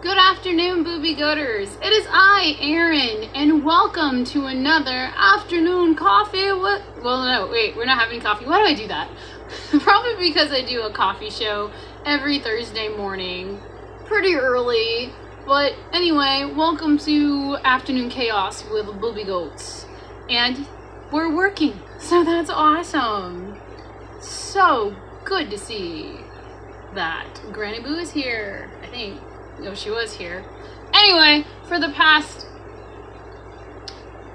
Good afternoon, Boobie Goaters. It is I, Erin, and welcome to another afternoon coffee. Well, no, wait, we're not having coffee. Why do I do that? Probably because I do a coffee show every Thursday morning, pretty early. But anyway, welcome to Afternoon Chaos with Boobie Goats. And we're working, so that's awesome. So good to see that Granny Boo is here, I think. No, she was here. Anyway, for the past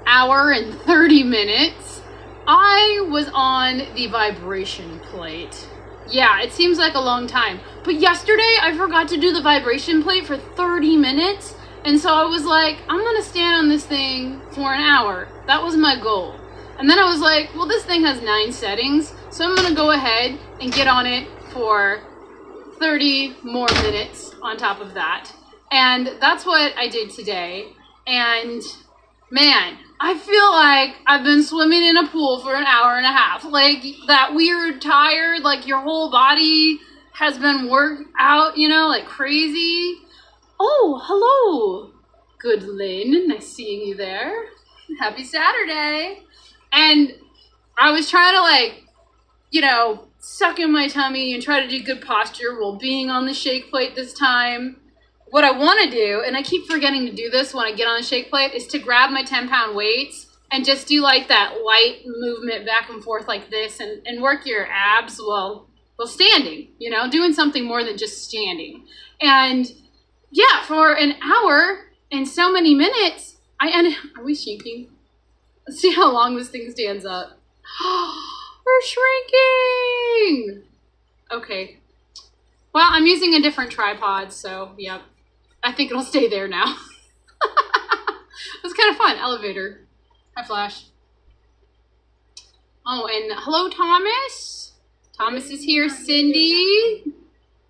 hour and 30 minutes, I was on the vibration plate. Yeah, it seems like a long time. But yesterday, I forgot to do the vibration plate for 30 minutes. And so I was like, I'm going to stand on this thing for an hour. That was my goal. And then I was like, well, this thing has 9 settings. So I'm going to go ahead and get on it for 30 more minutes on top of that. And that's what I did today. And man, I feel like I've been swimming in a pool for an hour and a half. Like that weird tired, like your whole body has been worked out, you know, like crazy. Oh, hello. Good Lynn, nice seeing you there. Happy Saturday. And I was trying to like, you know, suck in my tummy and try to do good posture while being on the shake plate this time. What I want to do, and I keep forgetting to do this when I get on the shake plate, is to grab my 10-pound weights and just do like that light movement back and forth like this and work your abs while standing, you know, doing something more than just standing. And yeah, for an hour and so many minutes, are we shaking? Let's see how long this thing stands up. We're shrinking! Okay. Well, I'm using a different tripod, so, yep. I think it'll stay there now. It was kind of fun. Elevator. Hi, Flash. Oh, and hello, Thomas. Thomas is here. Cindy.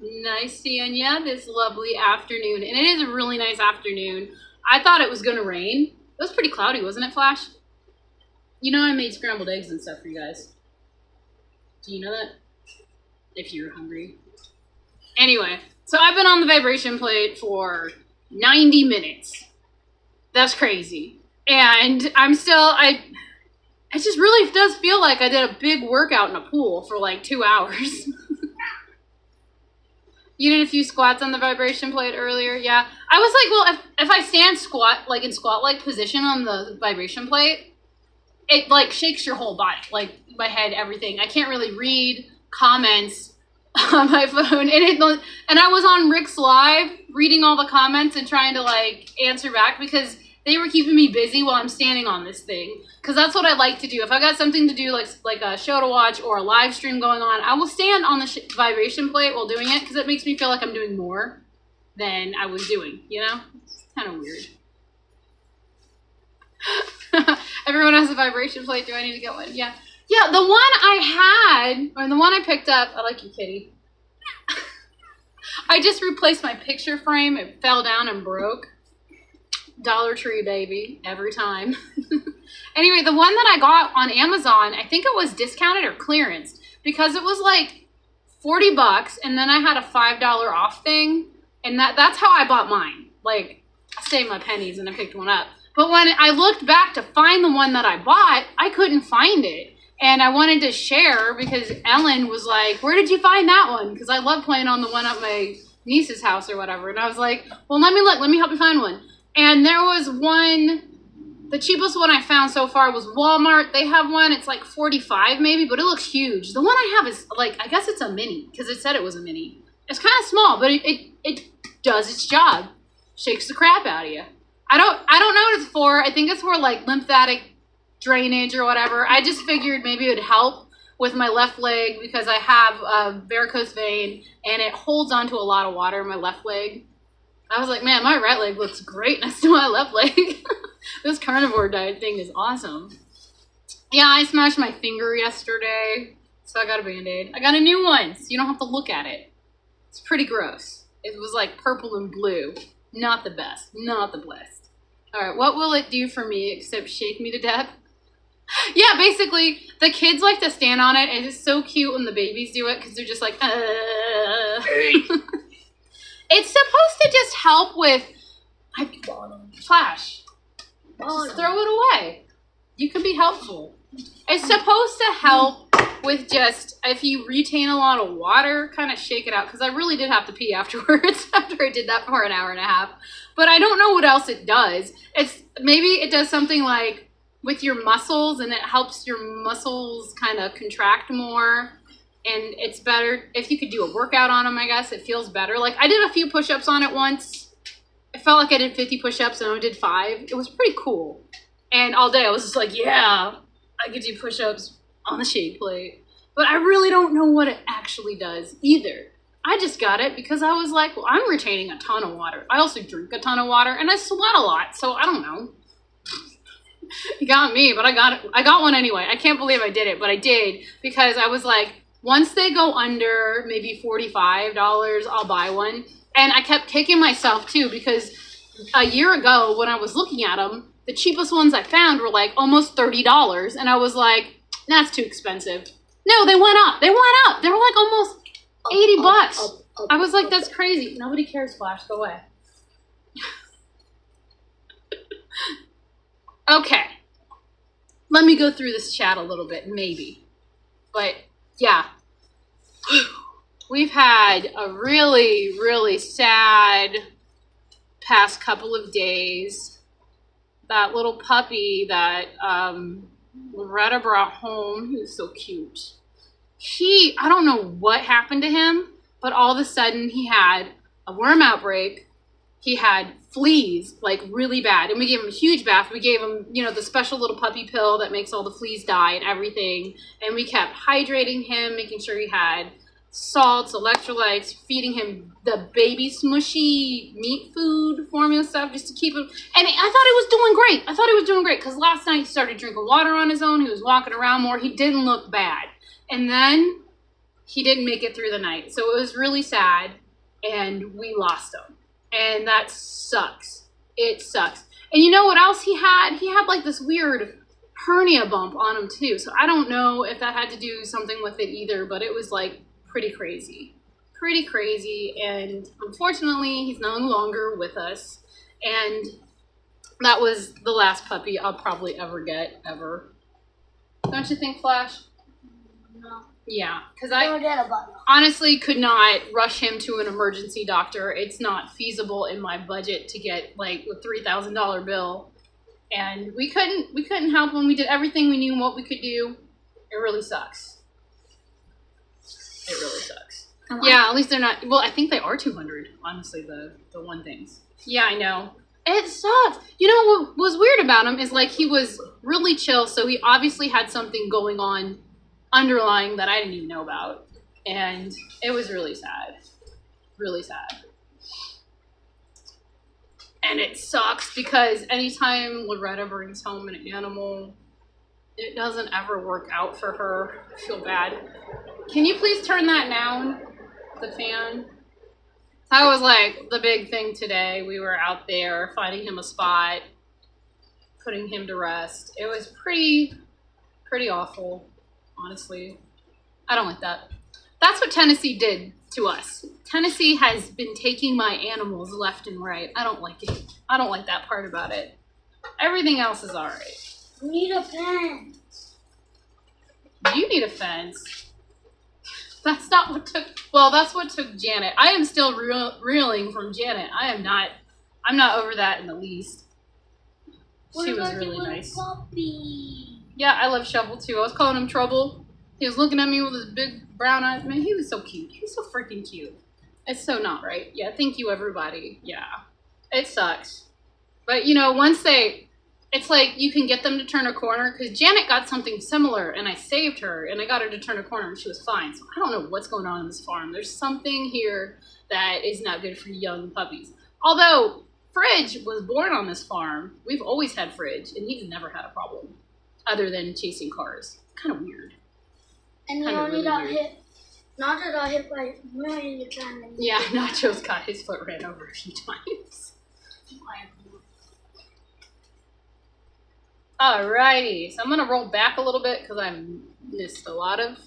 Nice seeing ya this lovely afternoon. And it is a really nice afternoon. I thought it was going to rain. It was pretty cloudy, wasn't it, Flash? You know I made scrambled eggs and stuff for you guys. Do you know that? If you're hungry. Anyway, so I've been on the vibration plate for 90 minutes. That's crazy. And I'm still, it just really does feel like I did a big workout in a pool for like 2 hours. You did a few squats on the vibration plate earlier? Yeah. I was like, well, if I stand like in squat-like position on the vibration plate, it like shakes your whole body, like my head, everything. I can't really read comments on my phone, and I was on Rick's Live reading all the comments and trying to like answer back because they were keeping me busy while I'm standing on this thing. Because that's what I like to do. If I got something to do, like a show to watch or a live stream going on, I will stand on the vibration plate while doing it because it makes me feel like I'm doing more than I was doing. You know, it's kind of weird. Everyone has a vibration plate. Do I need to get one? Yeah. Yeah, the one I had, or the one I picked up, I like you, kitty. I just replaced my picture frame. It fell down and broke. Dollar Tree, baby, every time. Anyway, the one that I got on Amazon, I think it was discounted or clearance because it was like $40 and then I had a $5 off thing. And that's how I bought mine. Like, I saved my pennies and I picked one up. But when I looked back to find the one that I bought, I couldn't find it. And I wanted to share because Ellen was like, where did you find that one? Because I love playing on the one at my niece's house or whatever. And I was like, well, let me look. Let me help you find one. And there was one, the cheapest one I found so far was Walmart. They have one. It's like $45 maybe, but it looks huge. The one I have is like, I guess it's a mini because it said it was a mini. It's kind of small, but it does its job. Shakes the crap out of you. I don't know what it's for. I think it's for like lymphatic drainage or whatever. I just figured maybe it would help with my left leg because I have a varicose vein and it holds onto a lot of water in my left leg. I was like, man, my right leg looks great next to my left leg. This carnivore diet thing is awesome. Yeah, I smashed my finger yesterday, so I got a Band-Aid. I got a new one, so you don't have to look at it. It's pretty gross. It was like purple and blue. Not the best. Not the best. All right, what will it do for me except shake me to death? Yeah, basically, the kids like to stand on it, and it's so cute when the babies do it, because they're just like, It's supposed to just help with Flash. Just throw it away. You can be helpful. It's supposed to help with just, if you retain a lot of water, kind of shake it out. Because I really did have to pee afterwards after I did that for an hour and a half. But I don't know what else it does. Maybe it does something like with your muscles, and it helps your muscles kind of contract more. And it's better if you could do a workout on them, I guess. It feels better. Like, I did a few push-ups on it once. I felt like I did 50 push-ups and I did 5. It was pretty cool. And all day I was just like, yeah, I could do push-ups on the shake plate. But I really don't know what it actually does either. I just got it because I was like, well, I'm retaining a ton of water. I also drink a ton of water and I sweat a lot. So I don't know. You got me, but I got it. I got one anyway. I can't believe I did it, but I did because I was like, once they go under maybe $45, I'll buy one. And I kept kicking myself too because a year ago when I was looking at them, the cheapest ones I found were like almost $30. And I was like, that's too expensive. No, they went up. They went up. They were like almost $80. I was like, that's crazy. Nobody cares, Flash. Go away. Okay. Let me go through this chat a little bit, maybe. But yeah. We've had a really, really sad past couple of days. That little puppy that Loretta brought home, he was so cute. I don't know what happened to him, but all of a sudden he had a worm outbreak. He had fleas, like really bad. And we gave him a huge bath. We gave him, the special little puppy pill that makes all the fleas die and everything. And we kept hydrating him, making sure he had salts, electrolytes, feeding him the baby smushy meat food formula stuff just to keep him. And I thought he was doing great. Because last night he started drinking water on his own. He was walking around more. He didn't look bad. And then he didn't make it through the night. So it was really sad. And we lost him. And that sucks. It sucks. And you know what else he had? He had like this weird hernia bump on him too. So I don't know if that had to do something with it either, but it was like pretty crazy. Pretty crazy. And unfortunately, he's no longer with us. And that was the last puppy I'll probably ever get, ever. Don't you think, Flash? No. Yeah, because I honestly could not rush him to an emergency doctor. It's not feasible in my budget to get like a $3,000 bill, and we couldn't help him. We did everything we knew what we could do. It really sucks. It really sucks. Yeah, at least they're not. Well, I think they are 200. Honestly, the one things. Yeah, I know. It sucks. You know what was weird about him is like he was really chill, so he obviously had something going on underlying that I didn't even know about, and it was really sad. Really sad. And it sucks because anytime Loretta brings home an animal, it doesn't ever work out for her. I feel bad. Can you please turn that down, the fan? That was like the big thing today. We were out there finding him a spot, putting him to rest. It was pretty awful. Honestly, I don't like that. That's what Tennessee did to us. Tennessee has been taking my animals left and right. I don't like it. I don't like that part about it. Everything else is all right. We need a fence. You need a fence. That's not what took. Well, that's what took Janet. I am still reeling from Janet. I'm not over that in the least. She was really nice. Puppy? Yeah, I love Shovel too. I was calling him Trouble. He was looking at me with his big brown eyes. Man, he was so cute. He was so freaking cute. It's so not right. Yeah, thank you, everybody. Yeah, it sucks. But, once it's like you can get them to turn a corner. Because Janet got something similar, and I saved her, and I got her to turn a corner, and she was fine. So I don't know what's going on in this farm. There's something here that is not good for young puppies. Although, Fridge was born on this farm. We've always had Fridge, and he's never had a problem. Other than chasing cars. Kind of weird. And he only got hit. Nacho got hit by millions of times. Yeah, Nacho's got his foot ran over a few times. Alrighty, so I'm gonna roll back a little bit because I missed a lot of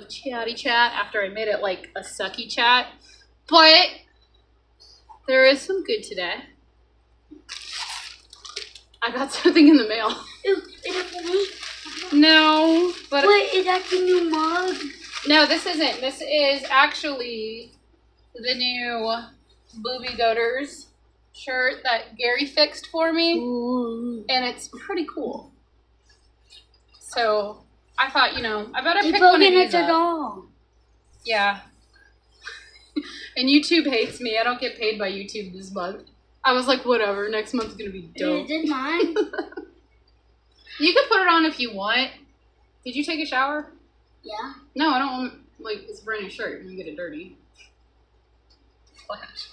chatty chat after I made it like a sucky chat. But There is some good today. I got something in the mail. Ew, is it for me? No, but... Wait, is that the new mug? No, this isn't. This is actually the new Boobie Goaters shirt that Gary fixed for me. Ooh. And it's pretty cool. So, I thought, you know, I better pick one of these up. Yeah. And YouTube hates me. I don't get paid by YouTube this month. I was like, whatever, next month's gonna be dope. Is it mine? You can put it on if you want. Did you take a shower? Yeah. No, I don't want, like, it's a brand new shirt and you get it dirty. Flash.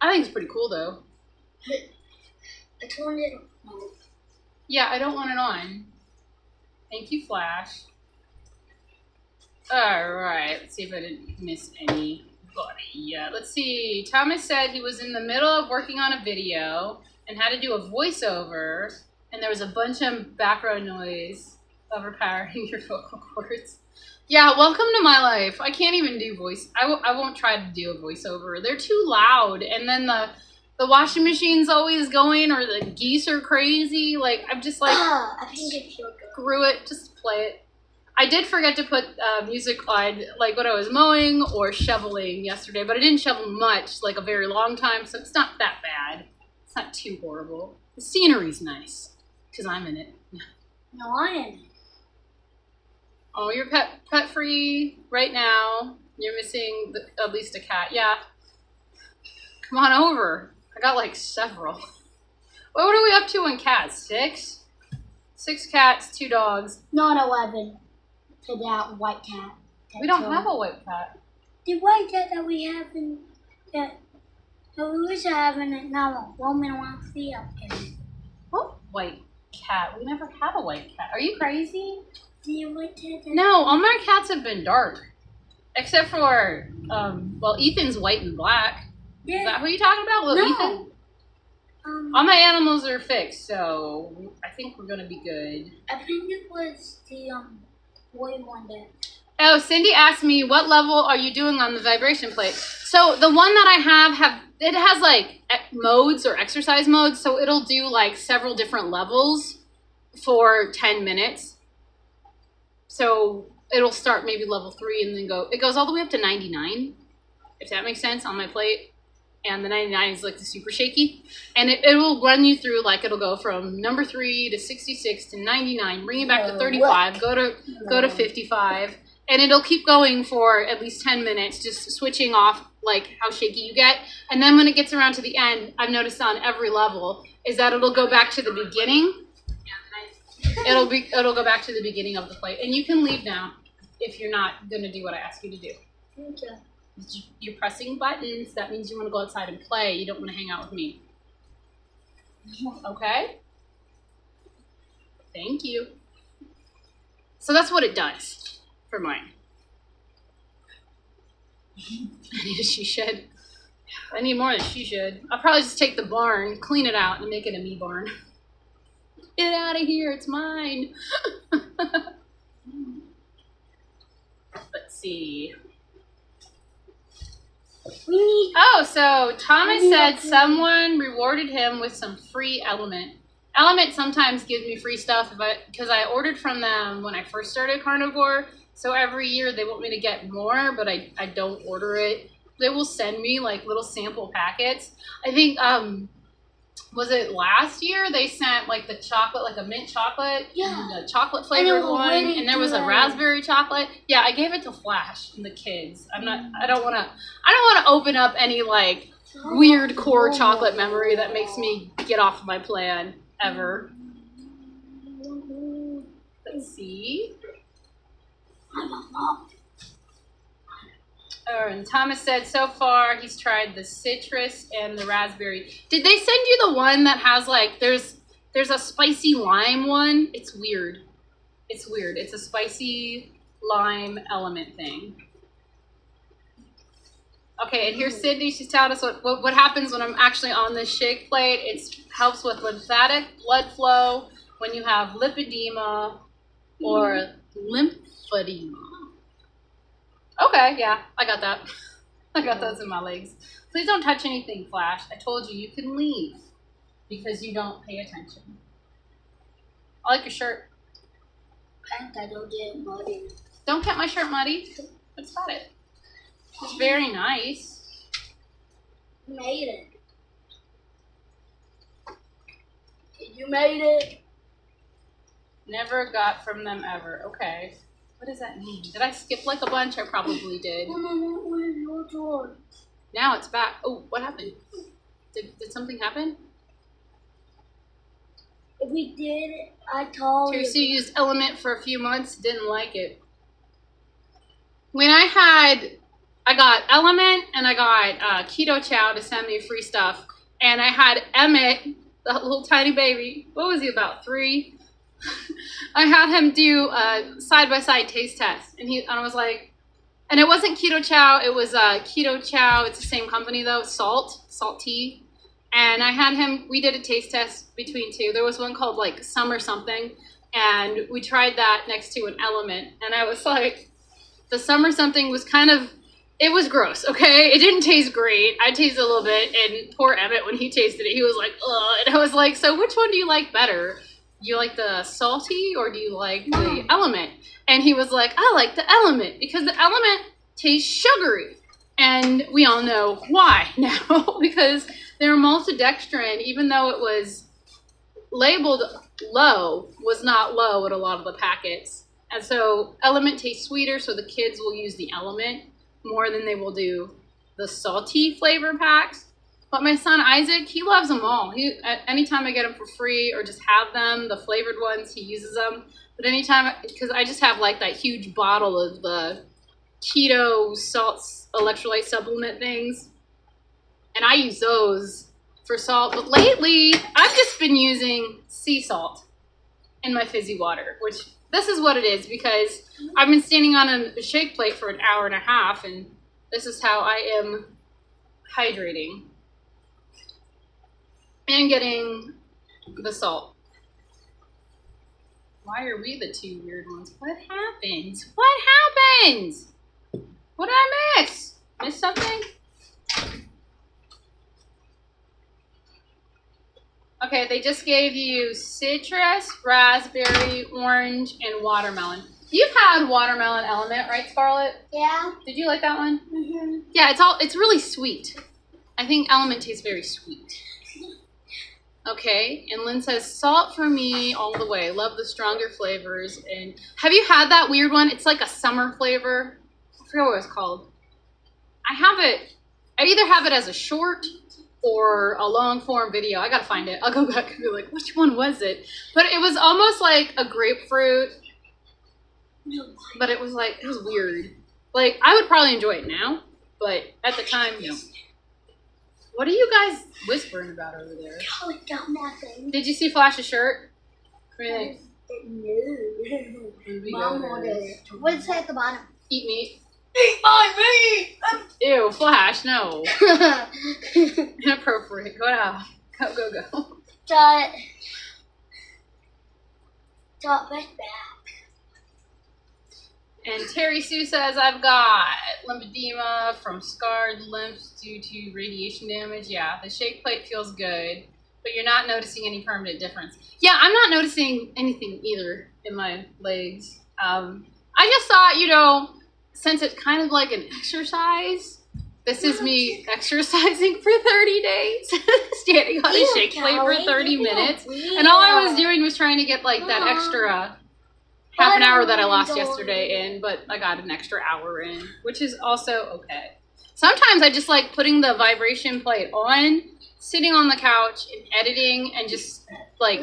I think it's pretty cool, though. I turned it on. Yeah, I don't want it on. Thank you, Flash. Alright, let's see if I didn't miss anybody. Yeah, let's see. Thomas said he was in the middle of working on a video and had to do a voiceover, and there was a bunch of background noise overpowering your vocal cords. Yeah, welcome to my life. I can't even do voice. I won't try to do a voiceover. They're too loud, and then the washing machine's always going, or the geese are crazy. Like, I'm just like, I think it's your good. Screw it, just play it. I did forget to put music on, like when I was mowing or shoveling yesterday, but I didn't shovel much, like a very long time, so it's not that bad. It's not too horrible. The scenery's nice, because I'm in it. No, I am. Oh, you're pet-free right now. You're missing at least a cat. Yeah. Come on over. I got like several. What are we up to in cats? 6? 6 cats, 2 dogs. Not 11. To that white cat. We don't have a white cat. The white cat that we have in that we wish I have in it now. Woman wants to see up there. What white cat? We never had a white cat. Are you crazy? The white cat. No, all my cats have been dark. Except for, well, Ethan's white and black. Yeah. Is that who you're talking about? Little No. Ethan? All my animals are fixed, so I think we're gonna be good. I think it was the boy one there. Oh, Cindy asked me, what level are you doing on the vibration plate? So the one that I have it has like modes or exercise modes, so it'll do like several different levels for 10 minutes. So it'll start maybe level 3 and then it goes all the way up to 99, if that makes sense, on my plate. And the 99 is like the super shaky. And it will run you through, like it'll go from number 3 to 66 to 99, bring it back to 35, go to 55. And it'll keep going for at least 10 minutes, just switching off like how shaky you get. And then when it gets around to the end, I've noticed on every level, is that it'll go back to the beginning. It'll go back to the beginning of the plate. And you can leave now if you're not gonna do what I ask you to do. Thank you. You're pressing buttons. That means you want to go outside and play. You don't want to hang out with me. Okay? Thank you. So that's what it does for mine. I need a she shed. I need more than she shed. I'll probably just take the barn, clean it out, and make it a me barn. Get out of here. It's mine. Let's see. Oh, so Thomas said someone rewarded him with some free Element. Element sometimes gives me free stuff because I ordered from them when I first started Carnivore. So every year they want me to get more, but I don't order it. They will send me like little sample packets. I think, was it last year they sent like the chocolate, like a mint chocolate? Yeah. The chocolate flavored one. And there was a raspberry chocolate. Yeah, I gave it to Flash and the kids. I don't want to open up any like weird core chocolate memory that makes me get off my plan ever. Let's see. And Thomas said so far he's tried the citrus and the raspberry. Did they send you the one that has like there's a spicy lime one? It's weird. It's weird. It's a spicy lime Element thing. Okay, and here's Sydney. She's telling us what happens when I'm actually on this shake plate. It helps with lymphatic blood flow when you have lipedema or lymphedema. Okay, yeah, I got that. I got those in my legs. Please don't touch anything, Flash. I told you can leave because you don't pay attention. I like your shirt. Thanks, I don't get muddy. Don't get my shirt muddy. That's about it. It's very nice. Made it. You made it. Never got from them ever. Okay. What does that mean? Did I skip like a bunch? I probably did. Where's your drawer? Now it's back. Oh, what happened? Did something happen? If we did, I told Tracy you. used Element for a few months, didn't like it. When I got Element and I got Keto Chow to send me free stuff, and I had Emmett, the little tiny baby. What was he, about 3? I had him do a side-by-side taste test, and I was like, and it wasn't Keto Chow, it was Keto Chow. It's the same company though, Salt Tea. And I had him, we did a taste test between 2. There was one called like Summer Something, and we tried that next to an Element. And I was like, the Summer Something was it was gross, okay? It didn't taste great. I tasted a little bit, and poor Emmett, when he tasted it, he was like, ugh. And I was like, so which one do you like better? Do you like the salty or do you like the Element? And he was like, I like the Element because the Element tastes sugary. And we all know why now, because they're maltodextrin, even though it was labeled low, was not low at a lot of the packets. And so Element tastes sweeter, so the kids will use the Element more than they will do the salty flavor packs. But my son Isaac, he loves them all. Anytime I get them for free or just have them, the flavored ones, he uses them. But anytime, because I just have like that huge bottle of the keto salts electrolyte supplement things, and I use those for salt. But lately, I've just been using sea salt in my fizzy water, which this is what it is because I've been standing on a shake plate for an hour and a half, and this is how I am hydrating and getting the salt. Why are we the 2 weird ones? What happens? What happens? What did I miss? Miss something? Okay, they just gave you citrus, raspberry, orange, and watermelon. You've had watermelon Element, right, Scarlett? Yeah. Did you like that one? Mm-hmm. Yeah, it's really sweet. I think Element tastes very sweet. Okay, and Lynn says, salt for me all the way. Love the stronger flavors. And have you had that weird one? It's like a summer flavor. I forget what it's called. I either have it as a short or a long form video. I gotta find it. I'll go back and be like, which one was it? But it was almost like a grapefruit, but it was weird. Like, I would probably enjoy it now, but at the time, no. What are you guys whispering about over there? Oh, it got nothing. Did you see Flash's shirt? What do you think? No. Boobie Mom Goaters. ordered it. What does it say at the bottom? Eat meat. Eat my meat! Ew, Flash, no. Inappropriate. Go out. Go. Dot back. And Terry Sue says, I've got lymphedema from scarred lymphs due to radiation damage. Yeah, the shake plate feels good, but you're not noticing any permanent difference. Yeah, I'm not noticing anything either in my legs. I just thought, since it's kind of like an exercise, this is me exercising for 30 days, standing on a shake plate for 30 minutes. And all I was doing was trying to get like that extra half an hour that I lost yesterday in, but I got an extra hour in, which is also okay. Sometimes I just like putting the vibration plate on, sitting on the couch and editing and just like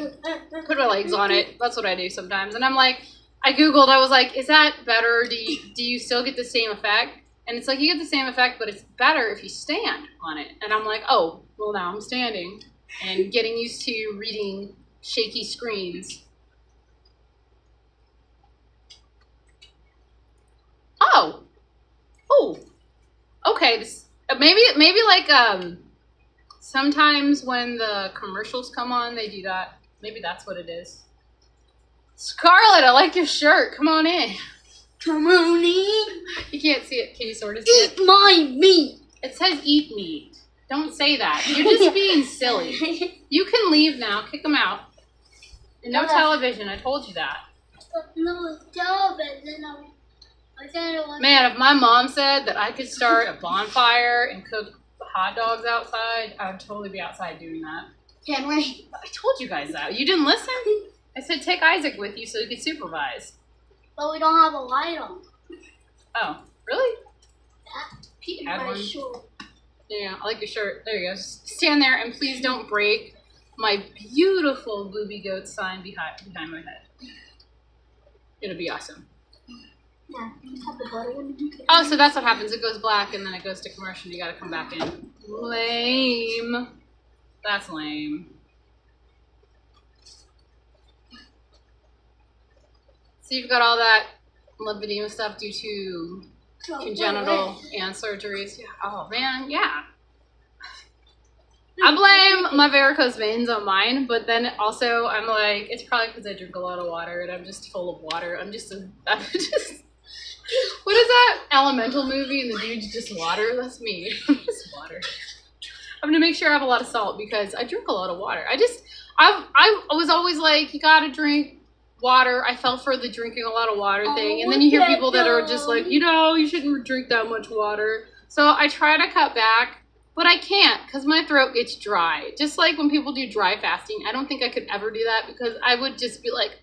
put my legs on it. That's what I do sometimes. And I'm like, I Googled, I was like, is that better? Do you still get the same effect? And it's like, you get the same effect, but it's better if you stand on it. And I'm like, oh, well now I'm standing and getting used to reading shaky screens. Oh, okay. Maybe like sometimes when the commercials come on, they do that. Maybe that's what it is. Scarlett, I like your shirt. Come on in. Come on in. You can't see it. Can you sort of see it? Eat my meat. It says eat meat. Don't say that. You're just being silly. You can leave now. Kick them out. And no television. I told you that. No television. I said it was. Man, if my mom said that I could start a bonfire and cook hot dogs outside, I would totally be outside doing that. Can we? I told you guys that. You didn't listen? I said take Isaac with you so he could supervise. But we don't have a light on. Oh, really? Yeah. Pete had one. Sure. Yeah, I like your shirt. There you go. Just stand there and please don't break my beautiful Boobie Goats sign behind my head. It'll be awesome. Yeah. Have the butter one. Oh, so that's what happens. It goes black and then it goes to commercial. You gotta come back in. Lame. That's lame. So you've got all that lymphedema stuff due to congenital and surgeries. Yeah. Oh man, yeah. I blame my varicose veins on mine, but then also I'm like, it's probably because I drink a lot of water and I'm just full of water. I'm just what is that Elemental movie and the dude's just water? That's me. I'm just water. I'm gonna make sure I have a lot of salt because I drink a lot of water. I was always like, you gotta drink water. I fell for the drinking a lot of water thing, and then you hear people that are just like, you shouldn't drink that much water. So I try to cut back, but I can't because my throat gets dry. Just like when people do dry fasting, I don't think I could ever do that because I would just be like,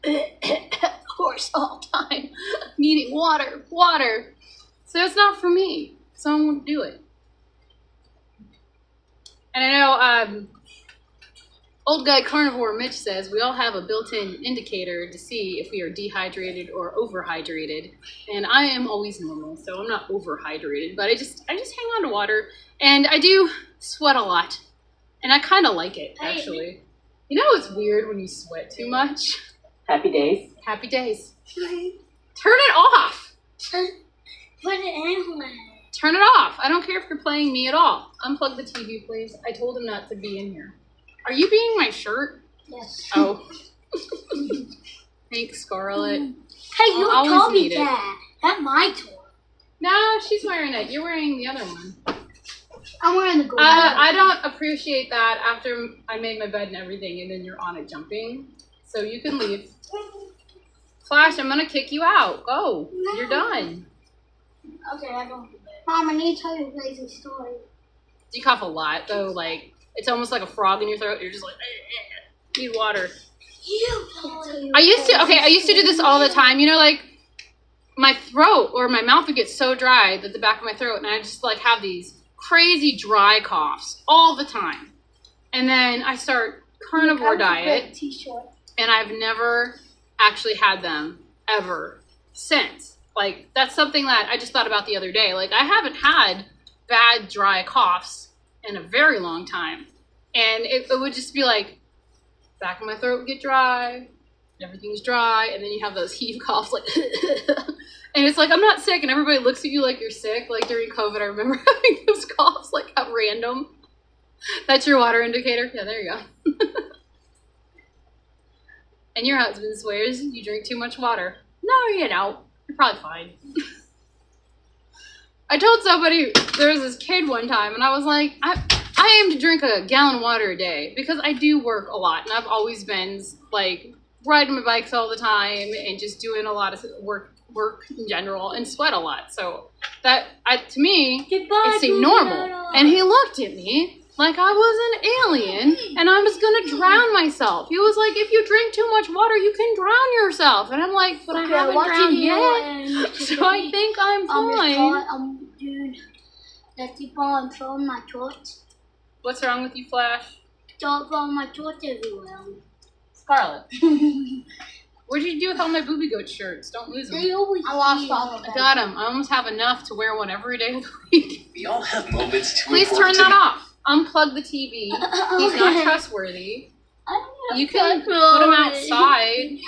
hoarse all the time, needing water. So it's not for me. So I won't do it. And I know old guy Carnivore Mitch says we all have a built-in indicator to see if we are dehydrated or overhydrated. And I am always normal, so I'm not overhydrated, but I just hang on to water. And I do sweat a lot. And I kind of like it, actually. You know it's weird when you sweat too much? Happy days. Happy days. Turn it off. Put it in. Turn it off. I don't care if you're playing me at all. Unplug the TV, please. I told him not to be in here. Are you being my shirt? Yes. Oh. Thanks, Scarlett. Hey, you told me that. That's my toy. No, she's wearing it. You're wearing the other one. I'm wearing the gold. I don't appreciate that after I made my bed and everything, and then you're on it jumping. So you can leave. Flash, I'm going to kick you out. Go. No. You're done. Okay, I don't. Mom, I need to tell you a crazy story. You cough a lot, though. Like, it's almost like a frog in your throat. You're just like, need water. I used to do this all the time. You know, like, my throat or my mouth would get so dry that the back of my throat, and I just, like, have these crazy dry coughs all the time. And then I start Carnivore Diet, and I've never actually had them ever since. Like, that's something that I just thought about the other day. Like, I haven't had bad dry coughs in a very long time. And it would just be like, back of my throat would get dry, everything's dry, and then you have those heave coughs, like, and it's like, I'm not sick, and everybody looks at you like you're sick. Like, during COVID, I remember having those coughs, like, at random. That's your water indicator? Yeah, there you go. And your husband swears you drink too much water. No, you don't. You're probably fine. I told somebody, there was this kid one time, and I was like, I aim to drink a gallon of water a day because I do work a lot, and I've always been, like, riding my bikes all the time and just doing a lot of work in general and sweat a lot. So that, to me, it seemed normal. And he looked at me like I was an alien and I was going to drown myself. He was like, if you drink too much water, you can drown yourself. And I'm like, but I haven't drowned yet. So I think I'm fine. Dude, let's keep on throwing my torch. What's wrong with you, Flash? Don't throw my torch everywhere. Scarlett. What did you do with all my Boobie Goat shirts? Don't lose them. I lost all of them. I got them. I almost have enough to wear one every day of the week. We all have moments to Please turn that off. Unplug the TV. He's not trustworthy. You can put him outside.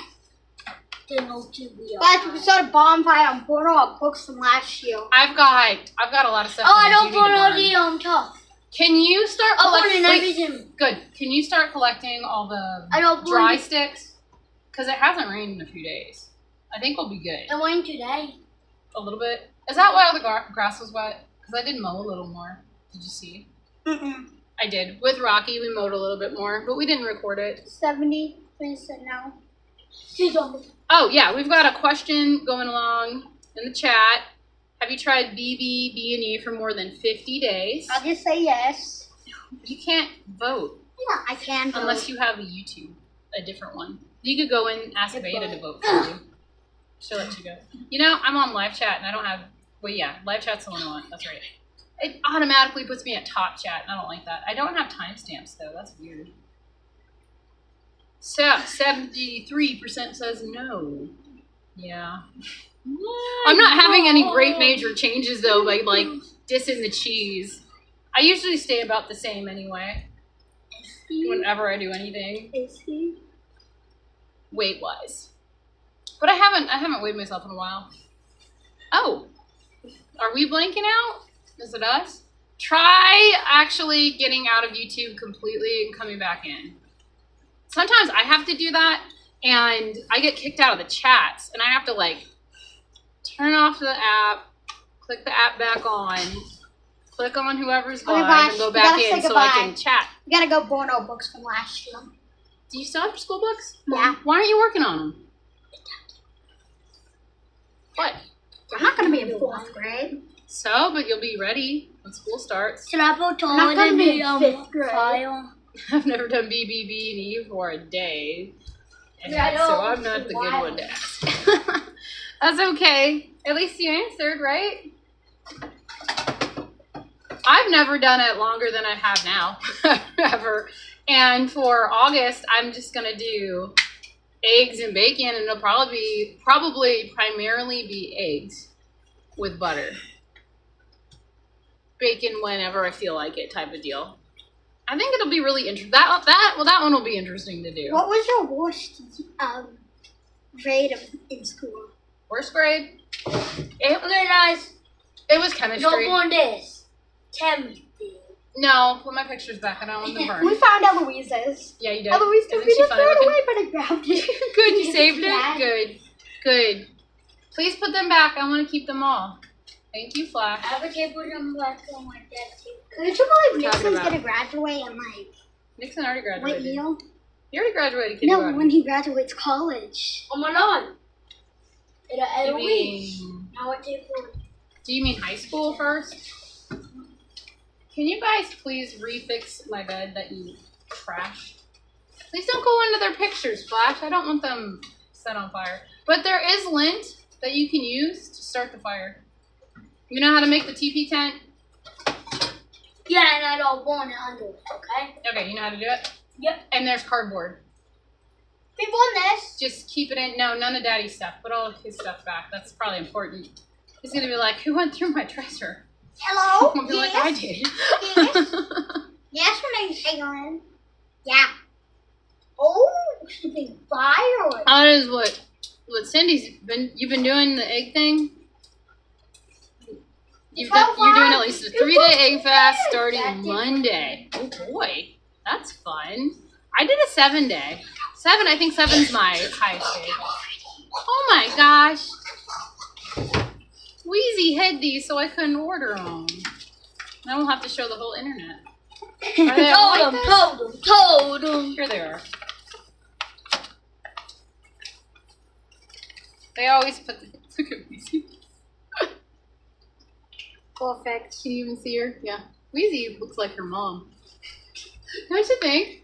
Guys, we started a bonfire on Portal of books from last year. I've got a lot of stuff. Oh, I don't put all the on top. Can you start collecting? everything. Good. Can you start collecting all the dry sticks? Because it hasn't rained in a few days. I think we'll be good. It rained today. A little bit. Is that why all the grass was wet? Because I did mow a little more. Did you see? Mm-mm. I did. With Rocky, we mowed a little bit more, but we didn't record it. 70% now. She's on me. Oh, yeah, we've got a question going along in the chat. Have you tried BBBE for more than 50 days? I'll just say yes. You can't vote. Yeah, I can vote. Unless you have a YouTube, a different one. You could go and ask Beta to vote for you. She'll let you go. You know, I'm on live chat and I don't have, well, yeah, live chat's the one I want. That's right. It automatically puts me at top chat and I don't like that. I don't have timestamps though. That's weird. So, 73% says no. Yeah. I'm not having any great major changes though by like dissing the cheese. I usually stay about the same anyway. Whenever I do anything. Is he? Weight-wise. But I haven't weighed myself in a while. Oh. Are we blanking out? Is it us? Try actually getting out of YouTube completely and coming back in. Sometimes I have to do that and I get kicked out of the chats and I have to like turn off the app, click the app back on, click on whoever's live and go back in so I can chat. We gotta go borrow notebooks from last year. Do you still have your school books? Yeah. Why aren't you working on them? What? I'm not gonna be in 4th grade. So, but you'll be ready when school starts. Should I put all in the 5th grade file? I've never done BBBE for a day. And Yeah, I so know. I'm not the good one to ask. That's okay. At least you answered, right? I've never done it longer than I have now, ever. And for August, I'm just gonna do eggs and bacon, and it'll probably primarily be eggs with butter. Bacon whenever I feel like it, type of deal. I think it'll be really interesting. That one will be interesting to do. What was your worst grade in school? Worst grade? Okay, guys. It was chemistry. Go on this. Chemistry. No, put my pictures back. I don't want them burned. We found Eloise's. Yeah, you did. Eloise took me to throw it looking? away, but I grabbed it. Good, you saved it? Good. Good. Please put them back. I want to keep them all. Thank you, Flash. I would put them back on my desk too. Could you believe Nixon's gonna graduate and like Nixon already graduated. what year? He already graduated No, kindergarten. when he graduates college. Oh my god. You mean, do you mean high school first? Can you guys please refix my bed that you trashed? Please don't go into their pictures, Flash. I don't want them set on fire. But there is lint that you can use to start the fire. You know how to make the teepee tent? Yeah, and I don't want it under it, okay? Okay, you know how to do it? Yep. And there's cardboard. We've won this. Just keep it in. No, none of Daddy's stuff. Put all of his stuff back. That's probably important. He's going to be like, who went through my dresser? Hello? I'll be like, I did. Yes. Yes, my name's Erin. Yeah. Oh, stupid fire. How is what you've been doing the egg thing? You're doing at least a 3-day egg fast starting Monday. Oh boy, that's fun. I did a 7-day. I think 7's my highest day. Oh my gosh. Wheezy hid these so I couldn't order them. Now we'll have to show the whole internet. Are they Told them. Here they are. They always put the, look at Wheezy. Perfect. Can you even see her? Yeah. Wheezy looks like her mom. Don't you think?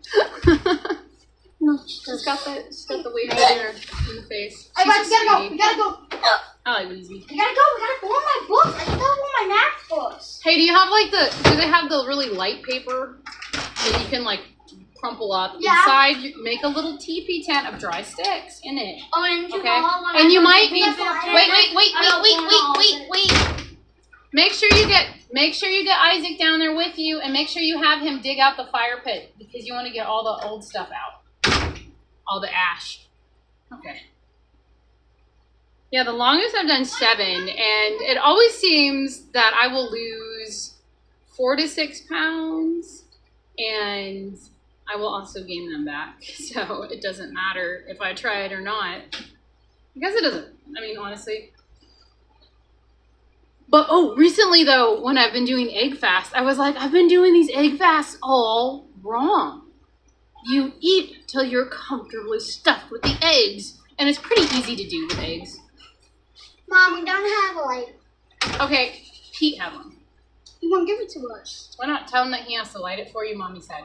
No, she's got the wavy hair in the face. We gotta go. I like Wheezy. We gotta go on my books. I still have all my math books. Hey, do you have like do they have the really light paper that you can like crumple up? Yeah. Inside, you make a little teepee tent of dry sticks in it. Oh, and okay. And you might need, wait. Make sure you get Isaac down there with you, and make sure you have him dig out the fire pit because you want to get all the old stuff out, all the ash. Okay. Yeah, the longest I've done 7, and it always seems that I will lose 4 to 6 pounds, and I will also gain them back. So it doesn't matter if I try it or not. Because it doesn't. I mean, honestly. But, recently, though, when I've been doing egg fasts, I was like, I've been doing these egg fasts all wrong. You eat till you're comfortably stuffed with the eggs. And it's pretty easy to do with eggs. Mom, we don't have a lighter. Okay, Pete had one. You won't give it to us. Why not tell him that he has to light it for you, Mommy said.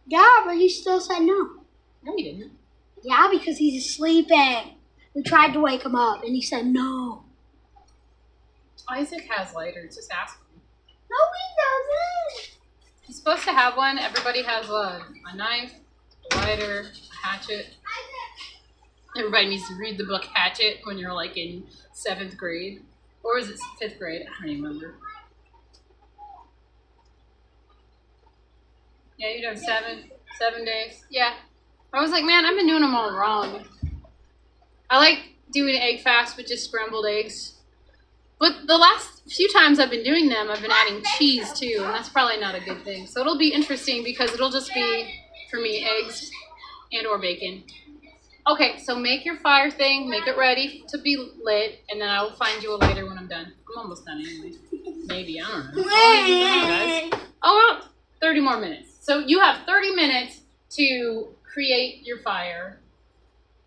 Yeah, but he still said no. No, he didn't. Yeah, because he's sleeping. We tried to wake him up, and he said no. Isaac has lighters. Just ask him. No, he doesn't. He's supposed to have one. Everybody has a knife, a lighter, a hatchet. Everybody needs to read the book Hatchet when you're like in 7th grade. Or is it 5th grade? I don't even remember. Yeah, you're doing 7 days. Yeah. I was like, man, I've been doing them all wrong. I like doing egg fast with just scrambled eggs. But the last few times I've been doing them, I've been adding cheese too, and that's probably not a good thing. So it'll be interesting because it'll just be, for me, eggs and or bacon. Okay, so make your fire thing, make it ready to be lit, and then I will find you a lighter when I'm done. I'm almost done anyway. Maybe, I don't know. Well, 30 more minutes. So you have 30 minutes to create your fire,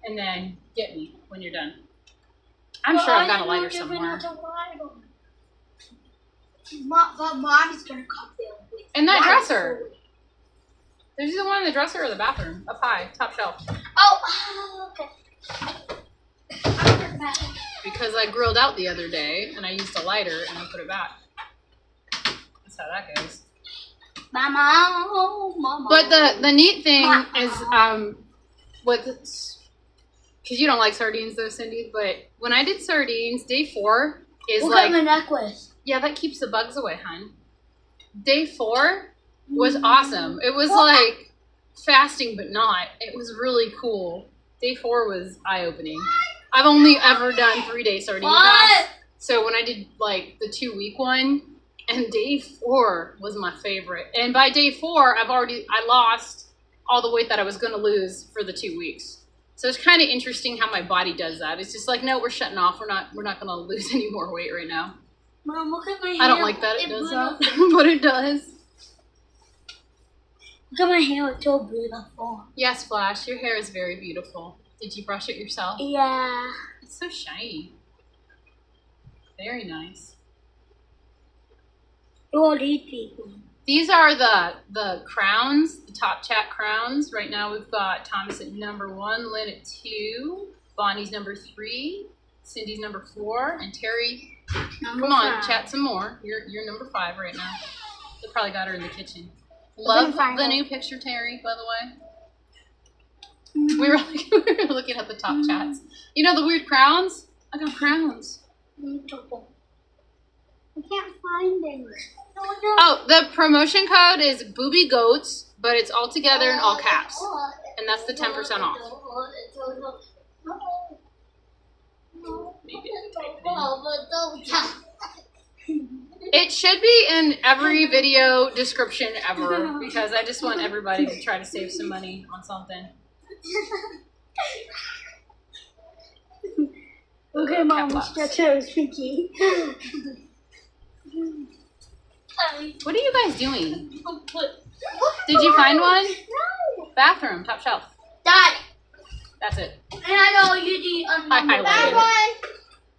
and then get me when you're done. I'm sure I've got a lighter somewhere. But Mommy's gonna come there with In that dresser. There's either one in the dresser or the bathroom. Up high, top shelf. Oh, okay. Because I grilled out the other day, and I used a lighter, and I put it back. That's how that goes. Mama. But the neat thing is, because you don't like sardines though, Cindy, but when I did sardines, day 4 is Look like... at my necklace. Yeah, that keeps the bugs away, hun. Day 4 was awesome. It was like fasting, but not. It was really cool. Day 4 was eye-opening. I've only ever done 3-day sardine fast. So when I did like the 2-week one, and day 4 was my favorite. And by day 4, I lost all the weight that I was going to lose for the 2 weeks. So it's kind of interesting how my body does that. It's just like, no, we're shutting off. We're not going to lose any more weight right now. Mom, look at my hair. I don't like that it does that, but it does. Look at my hair. It's so beautiful. Yes, Flash, your hair is very beautiful. Did you brush it yourself? Yeah. It's so shiny. Very nice. All these people. These are the crowns, the Top Chat crowns. Right now we've got Thomas at number 1, Lynn at 2, Bonnie's number 3, Cindy's number 4, and Terry. Come on, chat some more. You're number 5 right now. They probably got her in the kitchen. Love the new picture, Terry, by the way. We were looking at the top chats. You know the weird crowns? I got crowns. I can't find them. Oh, the promotion code is Boobie Goats, but it's all together in all caps. And that's the 10% off. Maybe it should be in every video description ever, because I just want everybody to try to save some money on something. Okay, Mom, stretch her pinky. What are you guys doing? Did you find one? No. Bathroom, top shelf. Dad. That's it. And I know you need I highlighted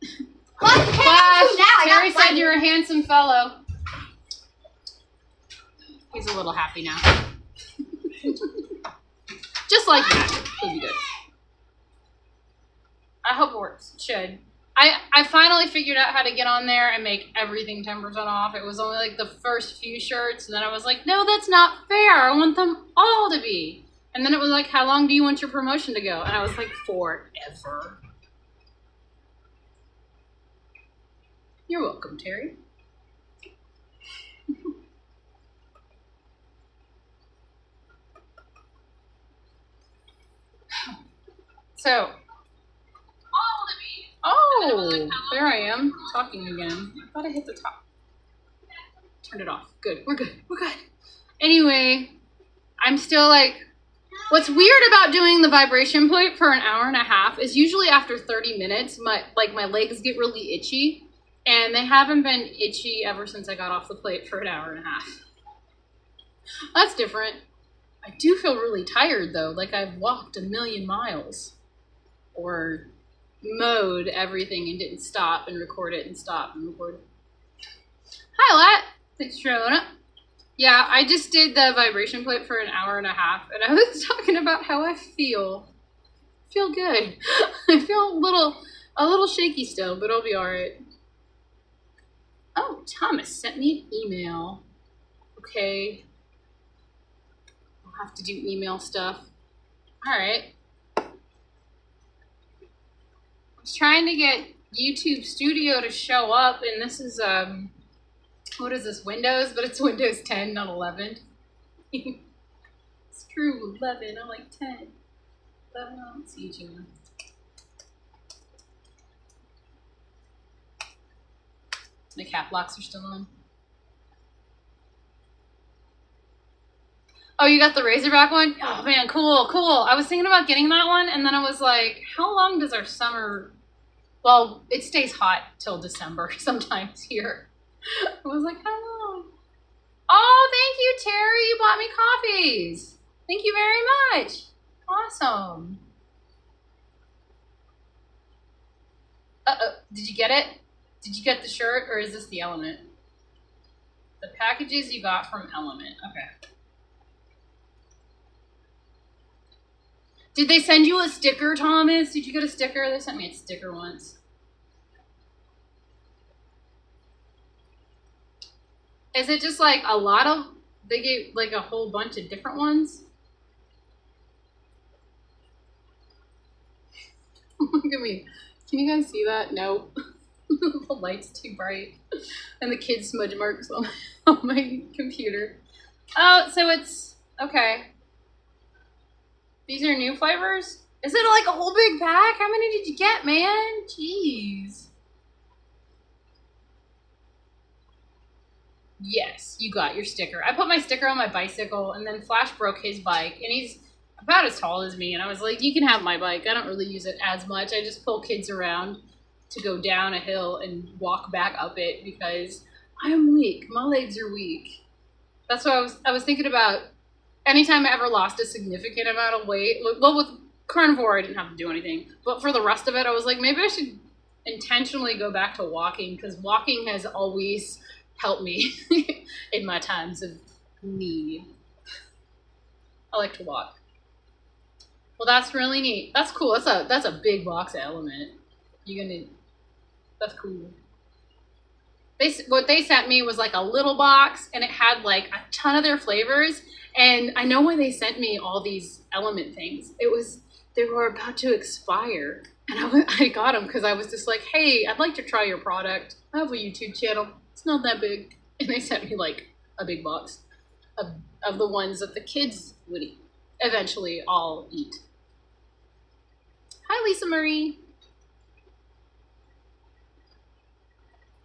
it. Flash, Terry said you're a handsome fellow. He's a little happy now. Just like that. It'll be good. I hope it works. It should. I finally figured out how to get on there and make everything 10% off. It was only like the first few shirts, and then I was like, no, that's not fair. I want them all to be. And then it was like, how long do you want your promotion to go? And I was like, forever. You're welcome, Terry. So, oh, there I am, talking again. I thought I hit the top. Turned it off. Good, we're good, we're good. Anyway, I'm still like, what's weird about doing the vibration plate for an hour and a half is usually after 30 minutes, my legs get really itchy. And they haven't been itchy ever since I got off the plate for an hour and a half. That's different. I do feel really tired though, like I've walked 1,000,000 miles. Or mowed everything and didn't stop and record it and stop and record it. Hi, Lat. Thanks for showing up. Yeah, I just did the vibration plate for an hour and a half, and I was talking about how I feel. I feel good. I feel a little shaky still, but I'll be all right. Oh, Thomas sent me an email. Okay. I'll have to do email stuff. All right. I was trying to get YouTube Studio to show up, and this is, what is this, Windows? But it's Windows 10, not 11. Screw 11, I like 10. I don't see you, Gina. The cap locks are still on. Oh, you got the Razorback one? Oh man, cool, cool. I was thinking about getting that one, and then I was like, how long does our summer... Well, it stays hot till December sometimes here. I was like, how long? Oh, thank you, Terry. You bought me coffees. Thank you very much. Awesome. Uh-oh. Did you get it? Did you get the shirt, or is this the Element? The packages you got from Element. Okay. Did they send you a sticker, Thomas? Did you get a sticker? They sent me a sticker once. Is it just like a lot of, they gave like a whole bunch of different ones? Look at me. Can you guys see that? No. The light's too bright. And the kids' smudge marks on my computer. Oh, so it's, okay. These are new flavors? Is it like a whole big pack? How many did you get, man? Jeez. Yes, you got your sticker. I put my sticker on my bicycle, and then Flash broke his bike, and he's about as tall as me, and I was like, you can have my bike. I don't really use it as much. I just pull kids around to go down a hill and walk back up it because I'm weak. My legs are weak. That's what I was thinking about. Anytime I ever lost a significant amount of weight, well, with Carnivore, I didn't have to do anything. But for the rest of it, I was like, maybe I should intentionally go back to walking, because walking has always helped me in my times of need. I like to walk. Well, that's really neat. That's cool. That's a big box of Element. That's cool. What they sent me was like a little box, and it had like a ton of their flavors. And I know why they sent me all these Element things. They were about to expire, and I got them because I was just like, hey, I'd like to try your product. I have a YouTube channel. It's not that big. And they sent me like a big box of the ones that the kids would eventually all eat. Hi, Lisa Marie.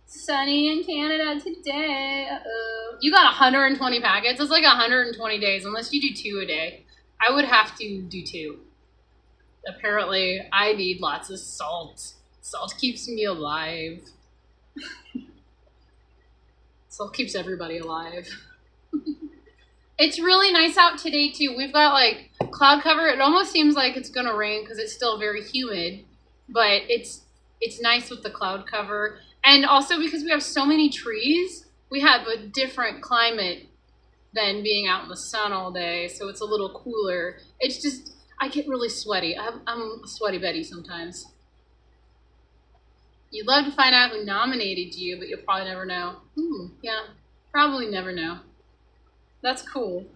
Sunny in Canada today. Uh-oh. You got 120 packets. It's like 120 days, unless you do 2 a day. I would have to do 2. Apparently, I need lots of salt. Salt keeps me alive. Salt keeps everybody alive. It's really nice out today, too. We've got, like, cloud cover. It almost seems like it's going to rain because it's still very humid. But it's nice with the cloud cover. And also because we have so many trees, we have a different climate than being out in the sun all day. So it's a little cooler. It's just, I get really sweaty. I'm a sweaty Betty sometimes. You'd love to find out who nominated you, but you'll probably never know. Yeah, probably never know. That's cool.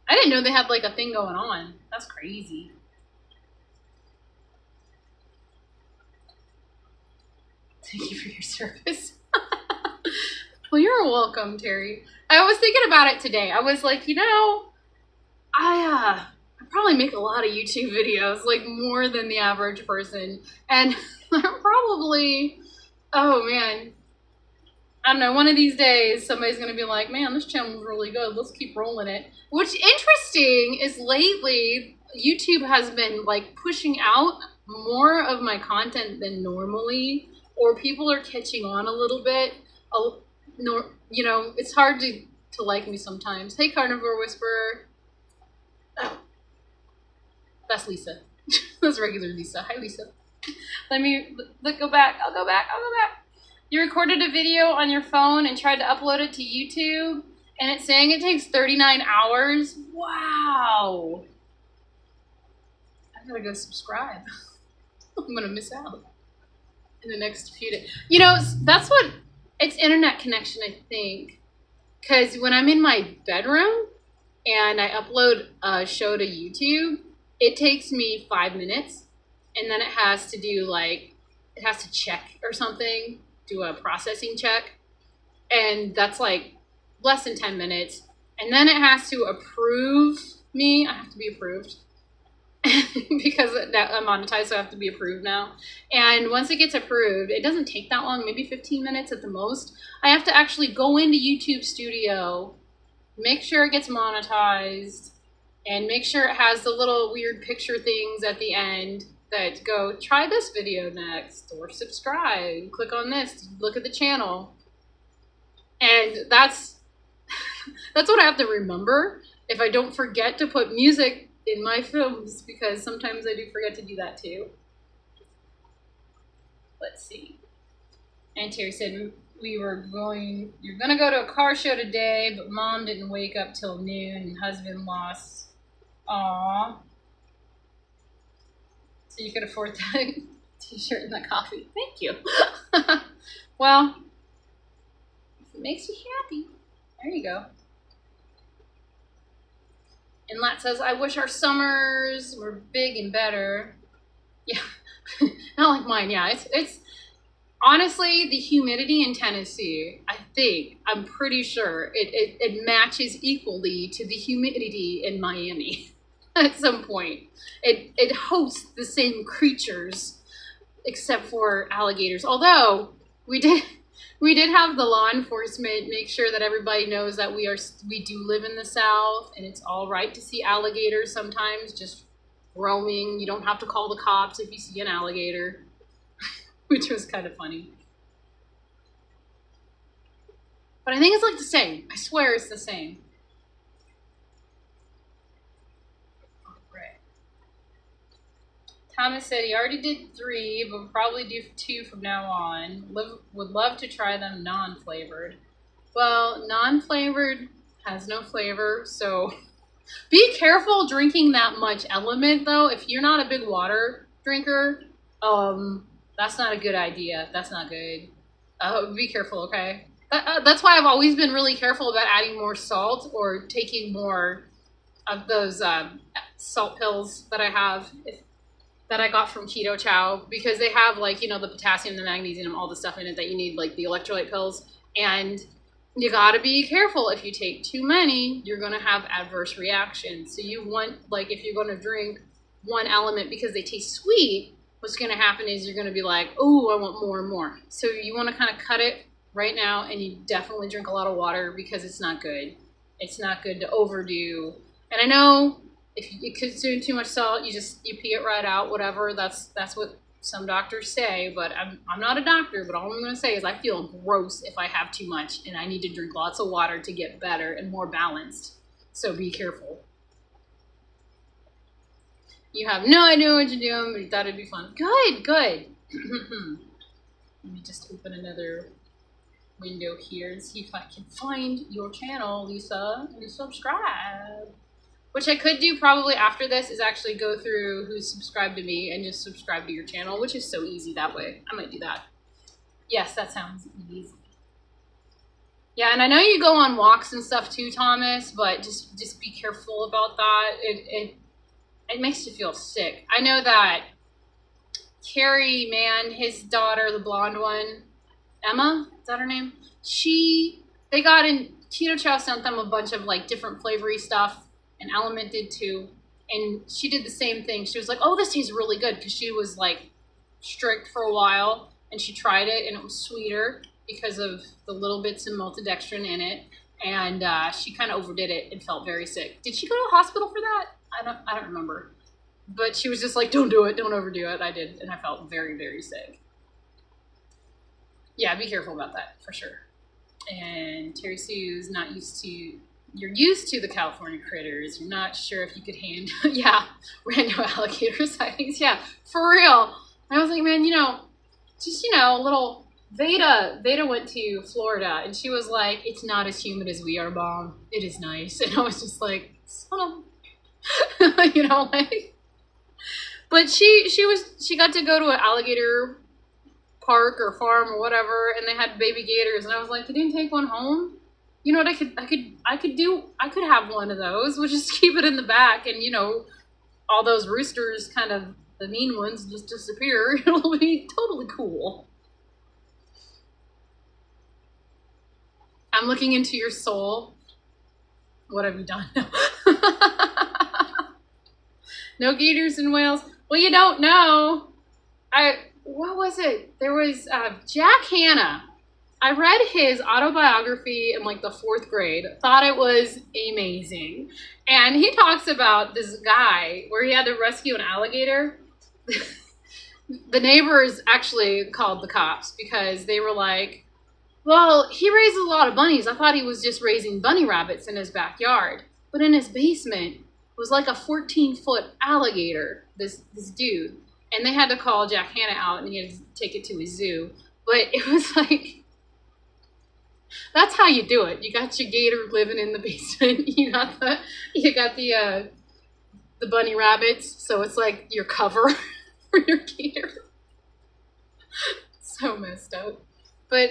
I didn't know they had like a thing going on. That's crazy. Thank you for your service. Well, you're welcome, Terry. I was thinking about it today. I was like, you know, I probably make a lot of YouTube videos, like more than the average person. And I'm probably, oh man, I don't know, one of these days somebody's going to be like, man, this channel's really good. Let's keep rolling it. What's interesting is lately, YouTube has been like pushing out more of my content than normally. or people are catching on a little bit. You know, it's hard to like me sometimes. Hey, Carnivore Whisperer. Oh, that's Lisa. That's regular Lisa. Hi, Lisa. Let me go back. I'll go back. You recorded a video on your phone and tried to upload it to YouTube, and it's saying it takes 39 hours. Wow. I gotta go subscribe. I'm gonna miss out in the next few days. You know, that's what, it's internet connection, I think. Because when I'm in my bedroom and I upload a show to YouTube, it takes me 5 minutes, and then it has to do like, it has to check or something, do a processing check, and that's like less than 10 minutes, and then it has to approve me. I have to be approved because I'm monetized, so I have to be approved now. And once it gets approved, it doesn't take that long, maybe 15 minutes at the most. I have to actually go into YouTube Studio, make sure it gets monetized, and make sure it has the little weird picture things at the end that go, try this video next, or subscribe, click on this, look at the channel. And that's what I have to remember if I don't forget to put music in my films, because sometimes I do forget to do that too. Let's see. And Terry said, you're gonna go to a car show today, but mom didn't wake up till noon and husband lost. Aww. So you could afford that t-shirt and that coffee. Thank you. Well, if it makes you happy, there you go. And Lat says, I wish our summers were big and better. Yeah, not like mine. Yeah, it's honestly, the humidity in Tennessee, I'm pretty sure it matches equally to the humidity in Miami at some point. It hosts the same creatures except for alligators. Although we did have the law enforcement make sure that everybody knows that we do live in the South, and it's all right to see alligators sometimes just roaming. You don't have to call the cops if you see an alligator, which was kind of funny. But I think it's like the same. I swear it's the same. Thomas said he already did 3, but will probably do 2 from now on. Would love to try them non-flavored. Well, non-flavored has no flavor, so be careful drinking that much element, though. If you're not a big water drinker, that's not a good idea. That's not good. Be careful, okay? That's why I've always been really careful about adding more salt or taking more of those salt pills that I have. That I got from Keto Chow, because they have, like, you know, the potassium, the magnesium, all the stuff in it that you need, like the electrolyte pills. And you gotta be careful. If you take too many, you're gonna have adverse reactions. So you want, like, if you're gonna drink one element because they taste sweet, what's gonna happen is you're gonna be like, oh, I want more and more. So you wanna kind of cut it right now, and you definitely drink a lot of water, because it's not good. It's not good to overdo. And I know if you consume too much salt, you pee it right out, whatever. That's what some doctors say, but I'm not a doctor, but all I'm going to say is I feel gross if I have too much, and I need to drink lots of water to get better and more balanced. So be careful. You have no idea what you're doing, but you thought it'd be fun. Good. Let me just open another window here and see if I can find your channel, Lisa, and subscribe. Which I could do probably after this, is actually go through who's subscribed to me and just subscribe to your channel, which is so easy that way. I might do that. Yes, that sounds easy. Yeah, and I know you go on walks and stuff too, Thomas, but just be careful about that. It makes you feel sick. I know that Carrie, his daughter, the blonde one, Emma, is that her name? They got in, Keto Chow sent them a bunch of like different flavory stuff. And Element did too, and she did the same thing. She was like, oh, this tastes really good, because she was like strict for a while, and she tried it, and it was sweeter because of the little bits of maltodextrin in it, and she kind of overdid it and felt very sick. Did she go to the hospital for that? I don't remember, but she was just like, don't do it, don't overdo it. I did, and I felt very, very sick. Yeah, be careful about that for sure. And Terry Sue's not used to. You're used to the California critters. You're not sure if you could handle. Yeah, random alligator sightings. Yeah, for real. I was like, man, just little Veda. Veda went to Florida, and she was like, "It's not as humid as we are, Mom. It is nice." And I was just like, "Son of," like. But she got to go to an alligator park or farm or whatever, and they had baby gators, and I was like, "You didn't take one home?" You know what I could do? I could have one of those. We'll just keep it in the back, and all those roosters, kind of the mean ones, just disappear. It'll be totally cool. I'm looking into your soul. What have you done? No gators in Wales. Well, you don't know. What was it? There was Jack Hanna. I read his autobiography in like the 4th grade. Thought it was amazing. And he talks about this guy where he had to rescue an alligator. The neighbors actually called the cops because they were like, well, he raises a lot of bunnies. I thought he was just raising bunny rabbits in his backyard. But in his basement was like a 14-foot alligator, this dude. And they had to call Jack Hanna out, and he had to take it to his zoo. But it was like, that's how you do it. You got your gator living in the basement. You got the bunny rabbits, so it's like your cover for your gator. So messed up. But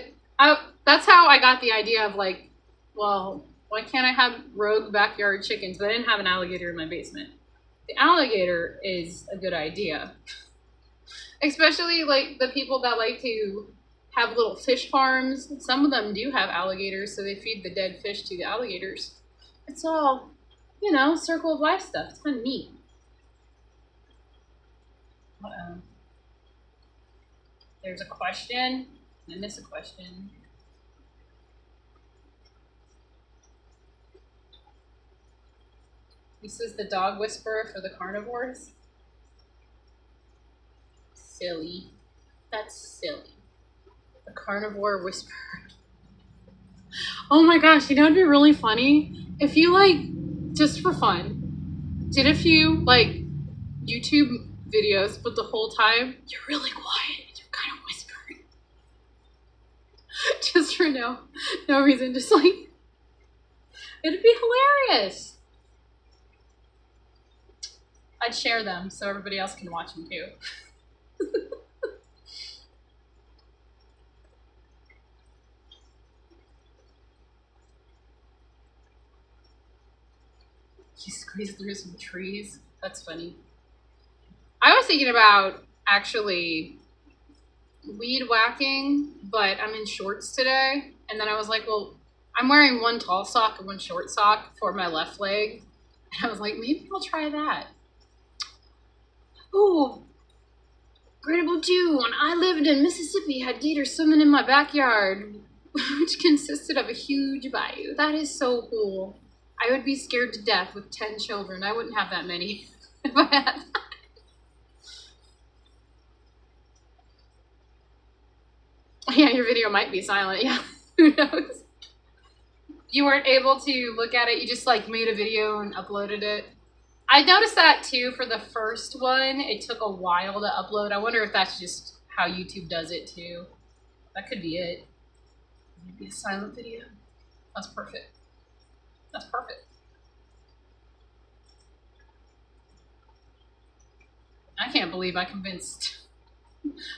that's how I got the idea of like, well, why can't I have rogue backyard chickens? But I didn't have an alligator in my basement. The alligator is a good idea. Especially like the people that like to have little fish farms. Some of them do have alligators, so they feed the dead fish to the alligators. It's all, circle of life stuff. It's kind of neat. There's a question. I missed a question. This is the dog whisperer for the carnivores. Silly. That's silly. The carnivore whisperer. Oh my gosh, it'd be really funny if you just for fun, did a few YouTube videos, but the whole time you're really quiet and you're kind of whispering. Just for no reason, just it'd be hilarious. I'd share them so everybody else can watch them too. He squeezed through some trees. That's funny. I was thinking about actually weed whacking, but I'm in shorts today. And then I was like, well, I'm wearing one tall sock and one short sock for my left leg. And I was like, maybe I'll try that. Ooh, Incredible 2. When I lived in Mississippi, had gators swimming in my backyard, which consisted of a huge bayou. That is so cool. I would be scared to death with 10 children. I wouldn't have that many if I had that. Yeah, your video might be silent. Yeah, who knows? You weren't able to look at it. You just made a video and uploaded it. I noticed that too for the first one. It took a while to upload. I wonder if that's just how YouTube does it too. That could be it. Maybe a silent video. That's perfect. That's perfect. I can't believe I convinced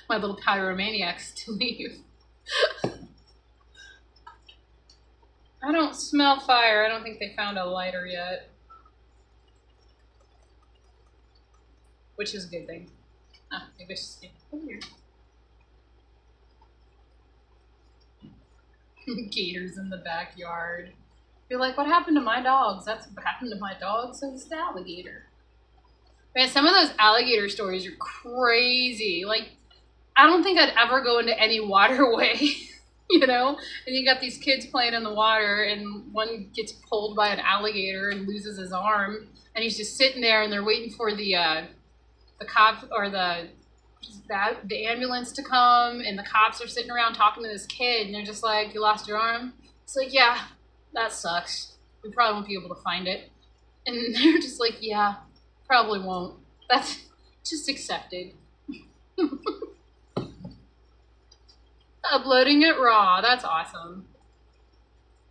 my little pyromaniacs to leave. I don't smell fire. I don't think they found a lighter yet. Which is a good thing. Ah, maybe I should stay over here. Gators in the backyard. You're like, what happened to my dogs? That's what happened to my dogs. So it's the alligator. Man, some of those alligator stories are crazy. I don't think I'd ever go into any waterway, And you got these kids playing in the water, and one gets pulled by an alligator and loses his arm, and he's just sitting there, and they're waiting for the cop or the the ambulance to come, and the cops are sitting around talking to this kid, and they're just like, "You lost your arm?" It's like, "Yeah, that sucks. We probably won't be able to find it." And they're just like, "Yeah, probably won't. That's just accepted." Uploading it raw. That's awesome.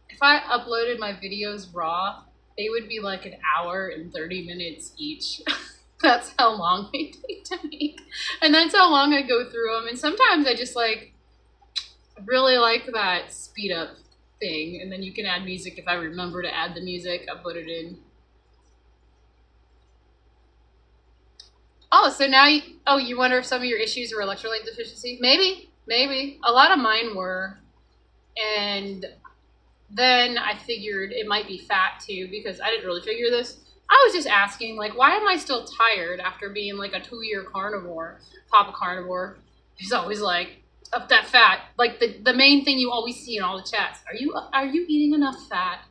If I uploaded my videos raw, they would be like an hour and 30 minutes each. That's how long they take to make. And that's how long I go through them. And sometimes I just like, really like that speed up thing. And then you can add music if I remember to add the music. I put it in. Oh, so now you wonder if some of your issues were electrolyte deficiency? Maybe. A lot of mine were. And then I figured it might be fat too, because I didn't really figure this. I was just asking, like, why am I still tired after being like a 2-year carnivore, Papa Carnivore? He's always like, up that fat. Like the main thing you always see in all the chats. Are you eating enough fat?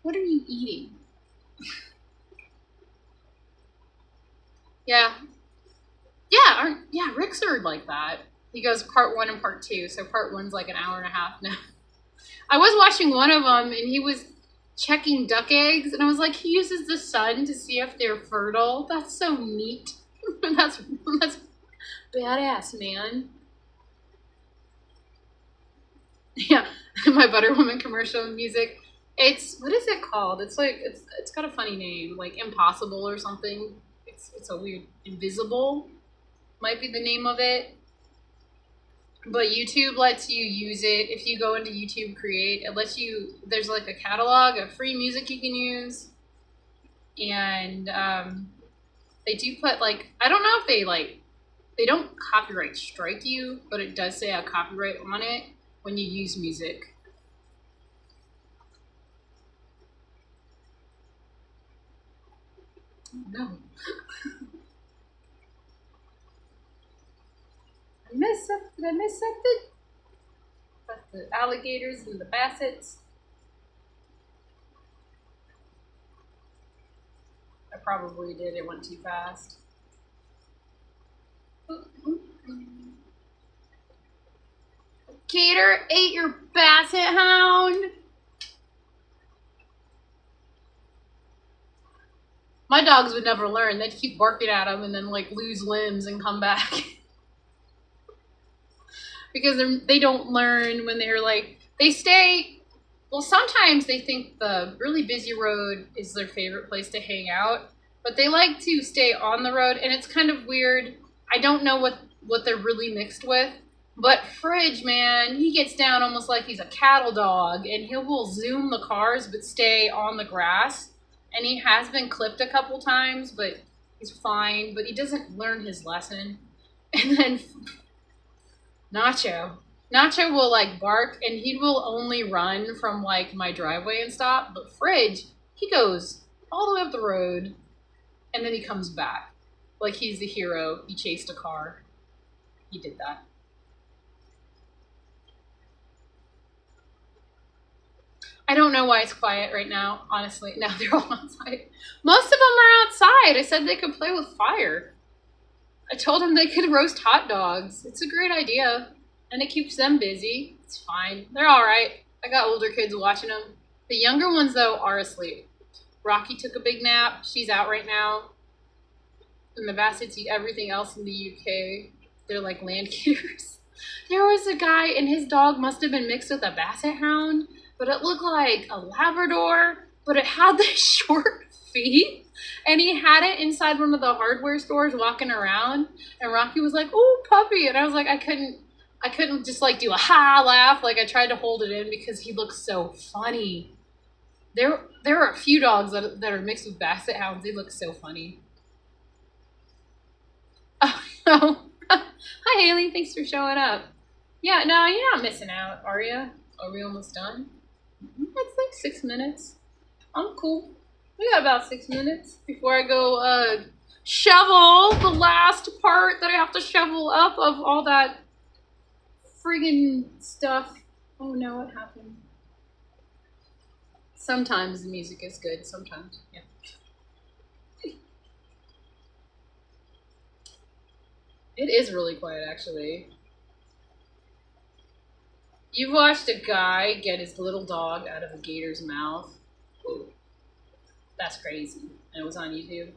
What are you eating? Yeah. Yeah, Rick's are like that. He goes part 1 and part 2. So part 1's like an hour and a half now. I was watching one of them, and he was checking duck eggs, and I was like, he uses the sun to see if they're fertile. That's so neat. that's badass, man. Yeah, my Butter Woman commercial music. What is it called? It's like, it's got a funny name, like Impossible or something. It's a weird, Invisible might be the name of it. But YouTube lets you use it. If you go into YouTube Create, it lets you, there's like a catalog of free music you can use. And they do put like, I don't know if they don't copyright strike you, but it does say a copyright on it when you use music. No. Did I miss something? Got the alligators and the bassets. I probably did. It went too fast. Gator ate your basset hound. My dogs would never learn. They'd keep barking at them and then like lose limbs and come back. Because they don't learn when they're like, they stay, well, sometimes they think the really busy road is their favorite place to hang out, but they like to stay on the road, and it's kind of weird. I don't know what they're really mixed with, but Fridge, man, he gets down almost like he's a cattle dog, and he will zoom the cars but stay on the grass, and he has been clipped a couple times, but he's fine, but he doesn't learn his lesson. And then Nacho will like bark, and he will only run from like my driveway and stop. But Fridge, he goes all the way up the road, and then he comes back. Like he's the hero. He chased a car. He did that. I don't know why it's quiet right now, honestly. Now they're all outside. Most of them are outside. I said they could play with fire. I told them they could roast hot dogs. It's a great idea. And it keeps them busy. It's fine. They're all right. I got older kids watching them. The younger ones, though, are asleep. Rocky took a big nap. She's out right now. And the Bassets eat everything else in the UK. They're like land gators. There was a guy, and his dog must have been mixed with a Basset Hound, but it looked like a Labrador, but it had the short feet. And he had it inside one of the hardware stores walking around. And Rocky was like, "Oh, puppy." And I was like, I couldn't just like do a ha laugh. Like I tried to hold it in because he looks so funny. There are a few dogs that are mixed with Basset Hounds. They look so funny. Oh, hi Haley. Thanks for showing up. Yeah, no, you're not missing out, are you? Are we almost done? It's like 6 minutes. I'm cool. We got about 6 minutes before I go shovel the last part that I have to shovel up of all that friggin' stuff. Oh no, what happened? Sometimes the music is good, sometimes, yeah. It is really quiet, actually. You've watched a guy get his little dog out of a gator's mouth. Ooh, that's crazy. And it was on YouTube.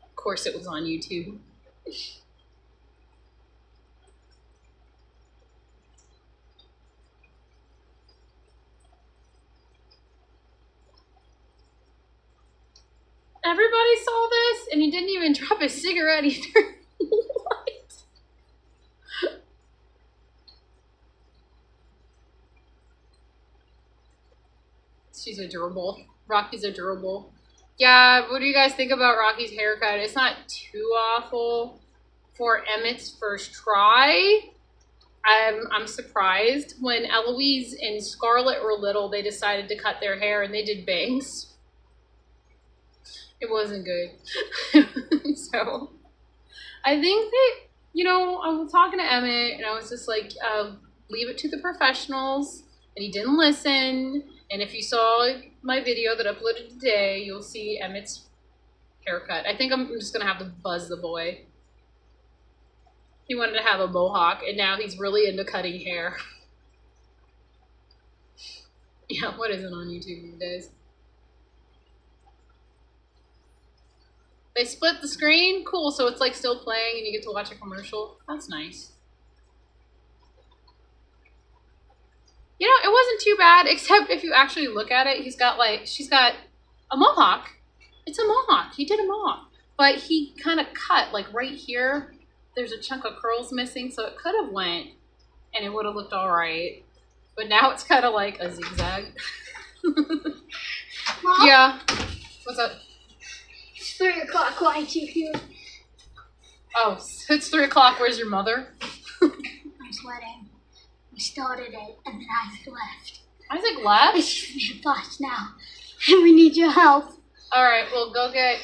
Of course it was on YouTube. Everybody saw this, and he didn't even drop his cigarette either. What? She's adorable. Rocky's adorable. Yeah, what do you guys think about Rocky's haircut? It's not too awful for Emmett's first try. I'm surprised. When Eloise and Scarlett were little, they decided to cut their hair and they did bangs. It wasn't good. So I think that, you know, I was talking to Emmett and I was just like, leave it to the professionals. And he didn't listen. And if you saw my video that I uploaded today, you'll see Emmett's haircut. I think I'm just going to have to buzz the boy. He wanted to have a mohawk, and now he's really into cutting hair. Yeah, what isn't on YouTube these days? They split the screen? Cool, so it's like still playing and you get to watch a commercial. That's nice. You know, it wasn't too bad, except if you actually look at it, she's got a mohawk. It's a mohawk. He did a mohawk. But he kind of cut, like right here, there's a chunk of curls missing, so it could have went and it would have looked all right. But now it's kind of like a zigzag. Mom? Yeah. What's up? It's 3 o'clock. Why aren't you here? Oh, it's 3 o'clock. Where's your mother? I'm sweating. We started it, and then Isaac left. Isaac left? It's just me and Fox now, and we need your help. All right, well, go get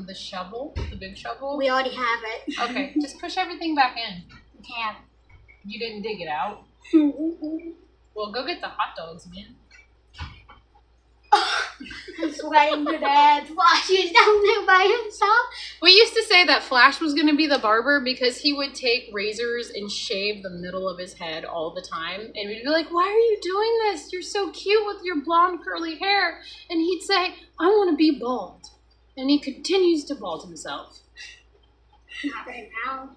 the shovel, the big shovel. We already have it. Okay, just push everything back in. We can't. You didn't dig it out. Well, go get the hot dogs, man. I'm sweating to death. Flash is down there by himself. We used to say that Flash was going to be the barber because he would take razors and shave the middle of his head all the time. And we'd be like, why are you doing this? You're so cute with your blonde curly hair. And he'd say, I want to be bald. And he continues to bald himself. Not right now.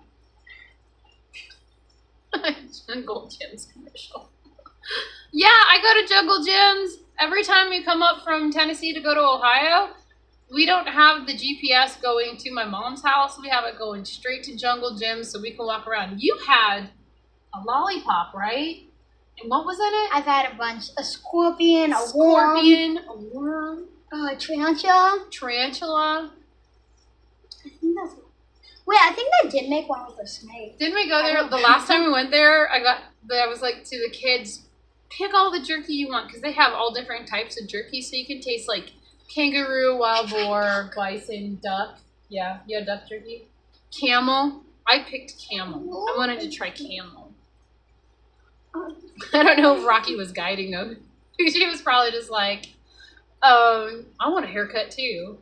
Jungle Jim's commercial. Yeah, I go to Jungle Jim's. Every time we come up from Tennessee to go to Ohio, we don't have the GPS going to my mom's house. We have it going straight to Jungle Jim so we can walk around. You had a lollipop, right? And what was in it? I've had a bunch. A scorpion, a worm, tarantula. Tarantula. I think that's... Wait, I think they did make one with a snake. Didn't we go there? The last time we went there, I was like to the kids, pick all the jerky you want, because they have all different types of jerky, so you can taste like kangaroo, wild boar, bison, duck. Yeah, you had duck jerky. Camel. I picked camel. I wanted to try camel. I don't know if Rocky was guiding them. She was probably just like, I want a haircut too.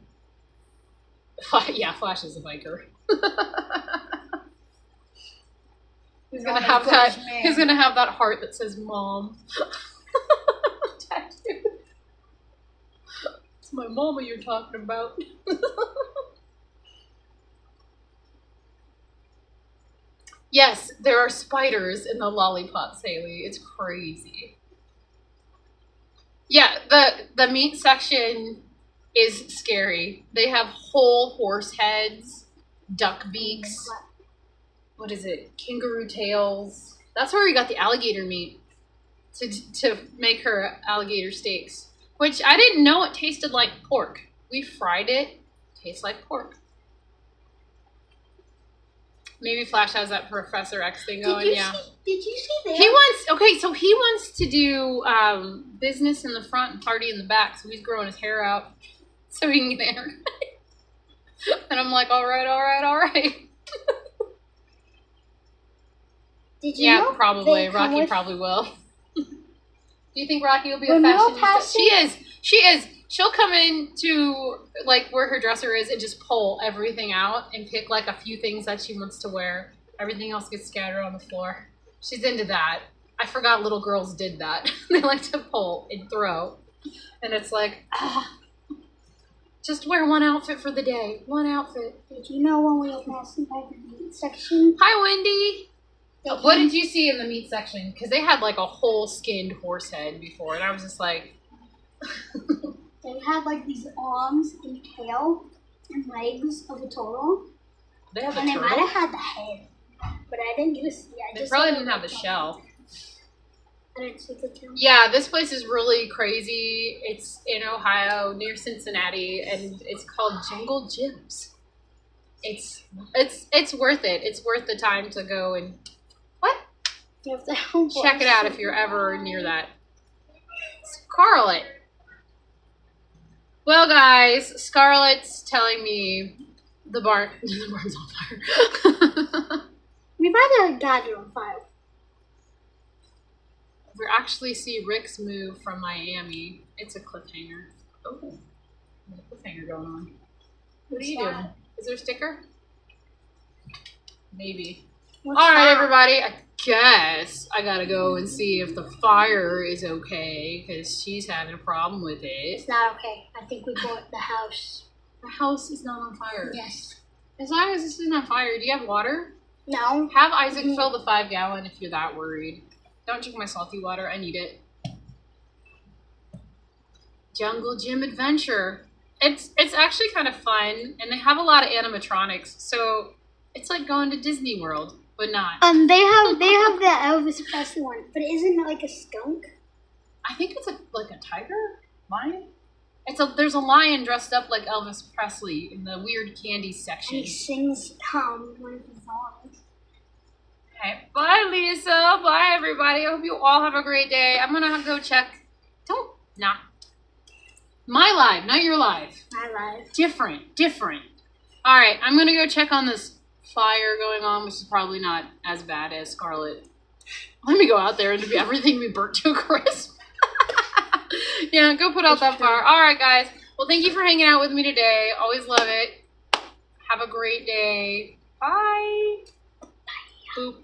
Yeah, Flash is a biker. He's gonna have that. He's gonna have that heart that says "Mom." Tattoo. It's my mama you're talking about. Yes, there are spiders in the lollipops, Haley. It's crazy. Yeah, the meat section is scary. They have whole horse heads, duck beaks. What is it? Kangaroo tails. That's where we got the alligator meat to make her alligator steaks, which I didn't know it tasted like pork. We fried it. Tastes like pork. Maybe Flash has that Professor X thing going. Did you see that? He wants to do business in the front and party in the back, so he's growing his hair out so he can get a haircut. And I'm like, all right. Did you know probably. Rocky probably will. Do you think Rocky will be a fashionista? She is. She'll come in to like where her dresser is and just pull everything out and pick like a few things that she wants to wear. Everything else gets scattered on the floor. She's into that. I forgot little girls did that. They like to pull and throw. And it's like, just wear one outfit for the day. One outfit. Did you know when we were passing by the meat section? Hi, Wendy. What did you see in the meat section? Because they had like a whole skinned horse head before. And I was just like... They had like these arms and tail and legs of a turtle. They have a and turtle? they might have had the head. But I didn't get to see it. They probably didn't have the shell. I didn't see the tail. Yeah, this place is really crazy. It's in Ohio, near Cincinnati, and it's called Jungle Gyms. It's worth it. It's worth the time to go and You have to check it out if you're ever near that. Scarlett. Well, guys, Scarlett's telling me the barn's on fire. We might have got it on fire. We actually see Rick's move from Miami. It's a cliffhanger. Oh, there's a cliffhanger going on. What are you doing? Is there a sticker? Maybe. All right, everybody. I guess I gotta go and see if the fire is okay because she's having a problem with it. It's not okay. I think we bought the house. The house is not on fire. Yes. As long as this isn't on fire. Do you have water? No. Have Isaac fill the 5-gallon if you're that worried. Don't drink my salty water. I need it. Jungle Gym Adventure. It's actually kind of fun, and they have a lot of animatronics, so it's like going to Disney World, but not. They have the Elvis Presley one, but isn't it like a skunk? I think it's like a tiger? Lion? There's a lion dressed up like Elvis Presley in the weird candy section. And he sings one of his songs. Okay, bye Lisa, bye everybody. I hope you all have a great day. I'm gonna go check. My live, not your live. My live. Different. All right, I'm gonna go check on this fire going on, which is probably not as bad as Scarlett. Let me go out there and everything be burnt to a crisp. Yeah, go put out that fire. All right, guys. Well, thank you for hanging out with me today. Always love it. Have a great day. Bye. Boop.